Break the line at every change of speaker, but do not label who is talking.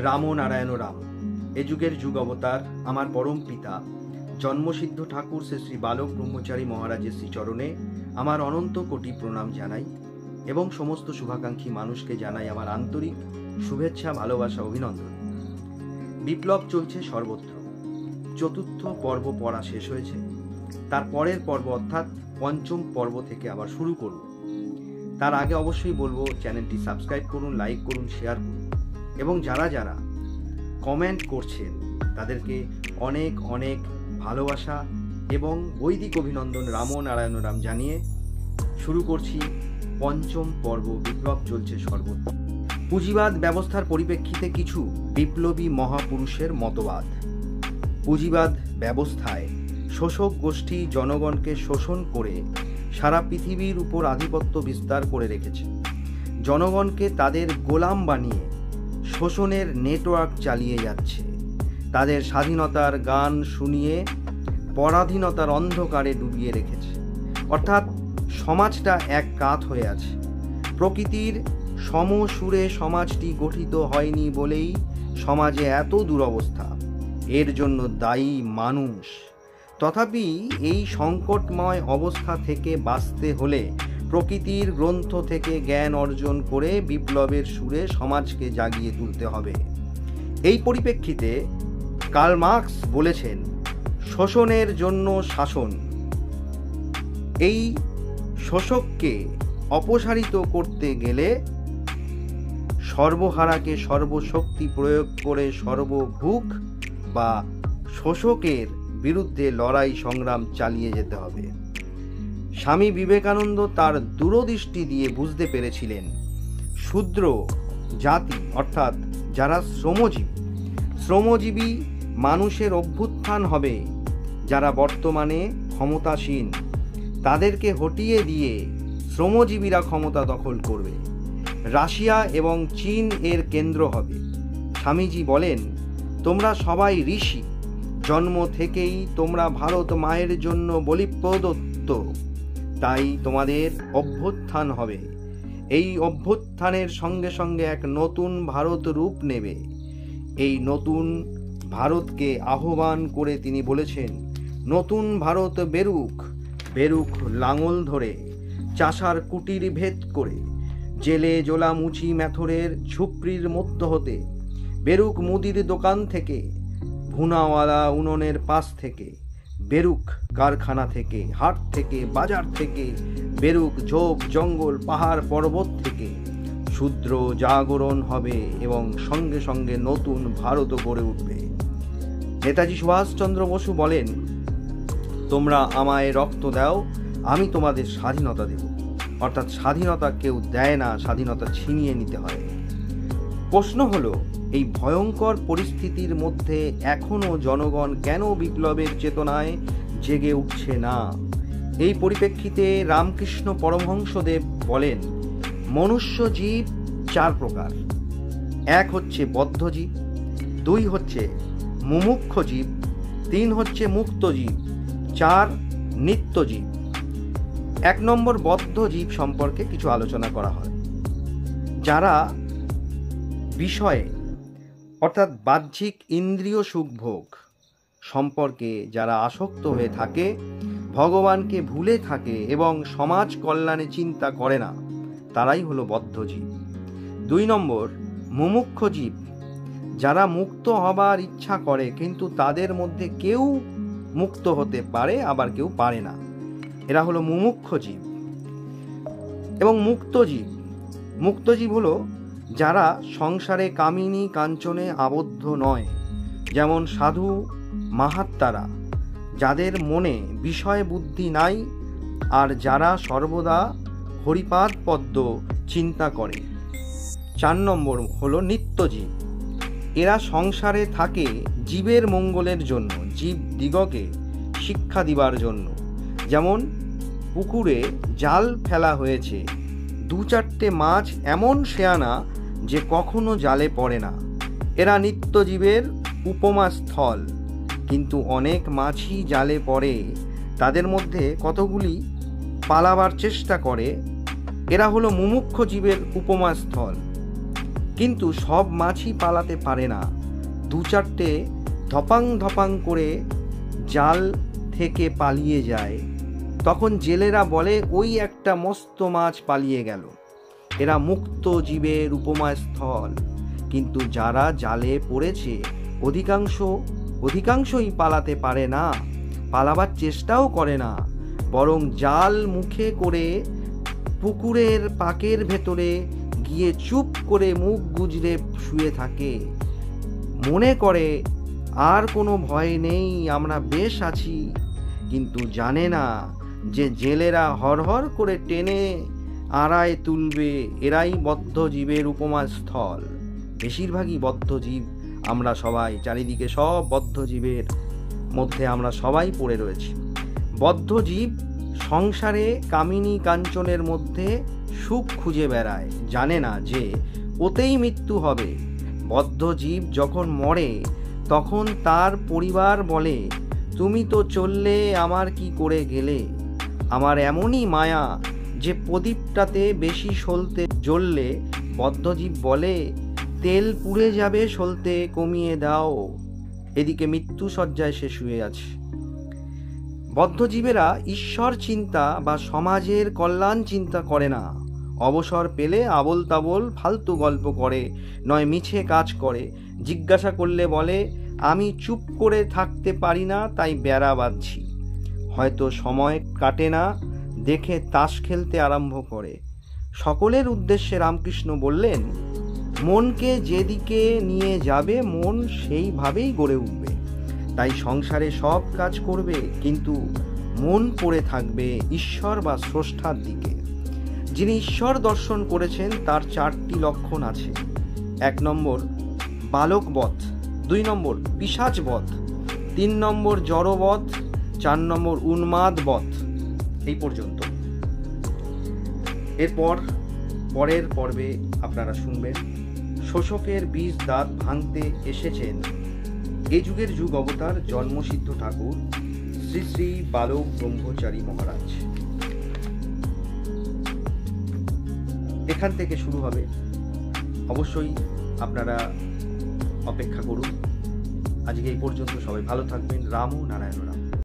রাম নারায়ণ রাম, এ যুগের যুগ অবতার আমার পরম পিতা জন্মসিদ্ধ ঠাকুর শ্রী শ্রী বালক ব্রহ্মচারী মহারাজের শ্রীচরণে আমার অনন্ত কোটি প্রণাম জানাই এবং সমস্ত শুভাকাঙ্ক্ষী মানুষকে জানাই আমার আন্তরিক শুভেচ্ছা, ভালোবাসা, অভিনন্দন। বিপ্লব চলছে সর্বত্র। চতুর্থ পর্ব পড়া শেষ হয়েছে, তার পরের পর্ব অর্থাৎ পঞ্চম পর্ব থেকে আবার শুরু করব। তার আগে অবশ্যই বলবো, চ্যানেলটি সাবস্ক্রাইব করুন, লাইক করুন, শেয়ার করুন এবং যারা যারা কমেন্ট করছেন তাদেরকে অনেক অনেক ভালোবাসা এবং বৈদিক অভিনন্দন রাম নারায়ণ রাম জানিয়ে শুরু করছি পঞ্চম পর্ব। বিপ্লব চলছে সর্বত্র। পুঁজিবাদ ব্যবস্থার পরিপ্রেক্ষিতে কিছু বিপ্লবী মহাপুরুষের মতবাদ। পুঁজিবাদ ব্যবস্থায় শোষক গোষ্ঠী জনগণকে শোষণ করে সারা পৃথিবীর উপর আধিপত্য বিস্তার করে রেখেছে। জনগণকে তাদের গোলাম বানিয়ে শোষণের নেটওয়ার্ক চালিয়ে যাচ্ছে। তাদের স্বাধীনতার গান শুনিয়ে পরাধীনতার অন্ধকারে ডুবিয়ে রেখেছে। অর্থাৎ সমাজটা এক কাত হয়ে আছে। প্রকৃতির সমসুরে সমাজটি গঠিত হয়নি বলেই সমাজে এত দুরবস্থা। এর জন্য দায়ী মানুষ। তথাপি এই সংকটময় অবস্থা থেকে বাঁচতে হলে প্রকৃতির গ্রন্থ থেকে জ্ঞান অর্জন করে বিপ্লবের সুরে সমাজকে জাগিয়ে তুলতে হবে। এই পরিপ্রেক্ষিতে কার্ল মার্কস বলেছেন, শোষণের জন্য শাসন। এই শোষককে অপসারিত করতে গেলে সর্বহারাকে সর্বশক্তি প্রয়োগ করে সর্বভুক বা শোষকের বিরুদ্ধে লড়াই সংগ্রাম চালিয়ে যেতে হবে। স্বামী বিবেকানন্দ তার দূরদৃষ্টি দিয়ে বুঝতে পেরেছিলেন, শূদ্র জাতি অর্থাৎ যারা শ্রমজীবী মানুষের অভ্যুত্থান হবে, যারা বর্তমানে ক্ষমতাসীন তাদেরকে হটিয়ে দিয়ে শ্রমজীবীরা ক্ষমতা দখল করবে। রাশিয়া এবং চীন এর কেন্দ্র হবে। স্বামীজি বলেন, তোমরা সবাই ঋষি, জন্ম থেকেই তোমরা ভারত মায়ের জন্য বলিপ্রদত্ত, তাই তোমাদের অভ্যুত্থান হবে। এই অভ্যুত্থানের সঙ্গে সঙ্গে এক নতুন ভারত রূপ নেবে। এই নতুন ভারতকে আহ্বান করে তিনি বলেছেন, নতুন ভারত বেরুক, বেরুক লাঙল ধরে, চাষার কুটির ভেদ করে, জেলে জোলা মুচি মেথরের ঝুপড়ির মধ্য হতে, বেরুক মুদির দোকান থেকে, ভুনাওয়ালা উনুনের পাশ থেকে, বেরুক কারখানা থেকে, হাট থেকে, বাজার থেকে, বেরুক ঝোপ জঙ্গল পাহাড় পর্বত থেকে। শূদ্র জাগরণ হবে এবং সঙ্গে সঙ্গে নতুন ভারত গড়ে উঠবে। নেতাজি সুভাষচন্দ্র বসু বলেন, তোমরা আমায় রক্ত দাও, আমি তোমাদের স্বাধীনতা দেব। অর্থাৎ স্বাধীনতা কেউ দেয় না, স্বাধীনতা ছিনিয়ে নিতে হয়। প্রশ্ন হলো, এই ভয়ঙ্কর পরিস্থিতির মধ্যে এখনো জনগণ কেন বিপ্লবের চেতনায় জেগে উঠছে না? এই পরিপ্রেক্ষিতে রামকৃষ্ণ পরমহংসদেব বলেন, মনুষ্য জীব চার প্রকার। এক হচ্ছে বদ্ধ জীব, দুই হচ্ছে মুমুক্ষ জীব, তিন হচ্ছে মুক্ত জীব, চার নিত্য জীব। এক নম্বর বদ্ধ জীব সম্পর্কে কিছু আলোচনা করা হয়। যারা বিষয়ে অর্থাৎ বাহ্যিক ইন্দ্রিয় সুখভোগ সম্পর্কে যারা আসক্ত হয়ে থাকে, ভগবানকে ভুলে থাকে এবং সমাজ কল্যাণে চিন্তা করে না, তারাই হলো বদ্ধ জীব। দুই নম্বর মুমুক্ষ জীব, যারা মুক্ত হবার ইচ্ছা করে কিন্তু তাদের মধ্যে কেউ মুক্ত হতে পারে আবার কেউ পারে না, এরা হলো মুমুক্ষ জীব। এবং মুক্ত জীব হলো যারা সংসারে কামিনী কাঞ্চনে আবদ্ধ নয়, যেমন সাধু মাহাত্মারা, যাদের মনে বিষয় বুদ্ধি নাই আর যারা সর্বদা হরিপাদ পদ্ম চিন্তা করে। চার নম্বর হলো নিত্যজীব। এরা সংসারে থাকে জীবের মঙ্গলের জন্য, জীব দিগকে শিক্ষা দিবার জন্য। যেমন পুকুরে জাল ফেলা হয়েছে, দু চারটে মাছ এমন শেয়ানা যে কখনো জালে পড়ে না, এরা নিত্যজীবের উপমা স্থল। কিন্তু অনেক মাছই জালে পড়ে, তাদের মধ্যে কতগুলি পালাবার চেষ্টা করে, এরা হলো মুমুক্ষ জীবের উপমা স্থল। কিন্তু সব মাছই পালাতে পারে না। দু চারটে ধপাং ধপাং করে জাল থেকে পালিয়ে যায়। তখন জেলেরা বলে, ওই একটা মস্ত মাছ পালিয়ে গেল। এরা মুক্ত জীবের উপমাস্থল। কিন্তু যারা জালে পড়েছে অধিকাংশই পালাতে পারে না, পালাবার চেষ্টাও করে না, বরং জাল মুখে করে পুকুরের পাকের ভেতরে গিয়ে চুপ করে মুখ গুজরে শুয়ে থাকে। মনে করে আর কোনো ভয় নেই, আমরা বেশ আছি। কিন্তু জানে না যে জেলেরা হরহর করে টেনে আড়ায় তুলবে। এরাই বদ্ধ জীবের উপমাস্থল। বেশিরভাগই বদ্ধ জীব আমরা সবাই, চারিদিকে সব বদ্ধ জীবের মধ্যে আমরা সবাই পড়ে রয়েছি। বদ্ধ জীব সংসারে কামিনী কাঞ্চনের মধ্যে সুখ খুঁজে বেড়ায়, জানে না যে ওতেই মৃত্যু হবে। বদ্ধ জীব যখন মরে তখন তার পরিবার বলে, তুমি তো চললে, আমার কি করে গেলে? আমার এমনই মায়া যে প্রদীপটাতে বেশি সলতে জ্বললে বদ্ধজীব বলে, তেল পুড়ে যাবে, সলতে কমিয়ে দাও। এদিকে মৃত্যু শয্যায় সে শুয়ে আছে। বদ্ধজীবেরা ঈশ্বর চিন্তা বা সমাজের কল্যাণ চিন্তা করে না। অবসর পেলে আবোল তাবোল ফালতু গল্প করে, নয় মিছে কাজ করে। জিজ্ঞাসা করলে বলে, আমি চুপ করে থাকতে পারি না, তাই বেড়া বাঁধছি। হয়তো সময় কাটে না দেখে তাস খেলতে আরম্ভ করে। সকলের উদ্দেশ্যে রামকৃষ্ণ বললেন, মনকে যেদিকে নিয়ে যাবে মন সেইভাবেই গড়ে উঠবে। তাই সংসারে সব কাজ করবে, কিন্তু মন পড়ে থাকবে ঈশ্বর বা স্রষ্টার দিকে। যিনি ঈশ্বর দর্শন করেছেন তার 4টি লক্ষণ আছে। 1 নম্বর বালকবধ, 2 নম্বর পিশাচবধ, 3 নম্বর জড়বধ, 4 নম্বর উন্মাদবধ। এই পর্যন্ত। এরপর পরের পর্বে আপনারা শুনবেন শোষকের বীজ দাঁত ভাঙতে এসেছেন এই যুগের যুগ অবতার জন্মসিদ্ধ ঠাকুর শ্রী শ্রী বালক ব্রহ্মচারী মহারাজ। এখান থেকে শুরু হবে। অবশ্যই আপনারা অপেক্ষা করুন। আজকে এই পর্যন্ত। সবাই ভালো থাকবেন। রাম ও নারায়ণ রাম।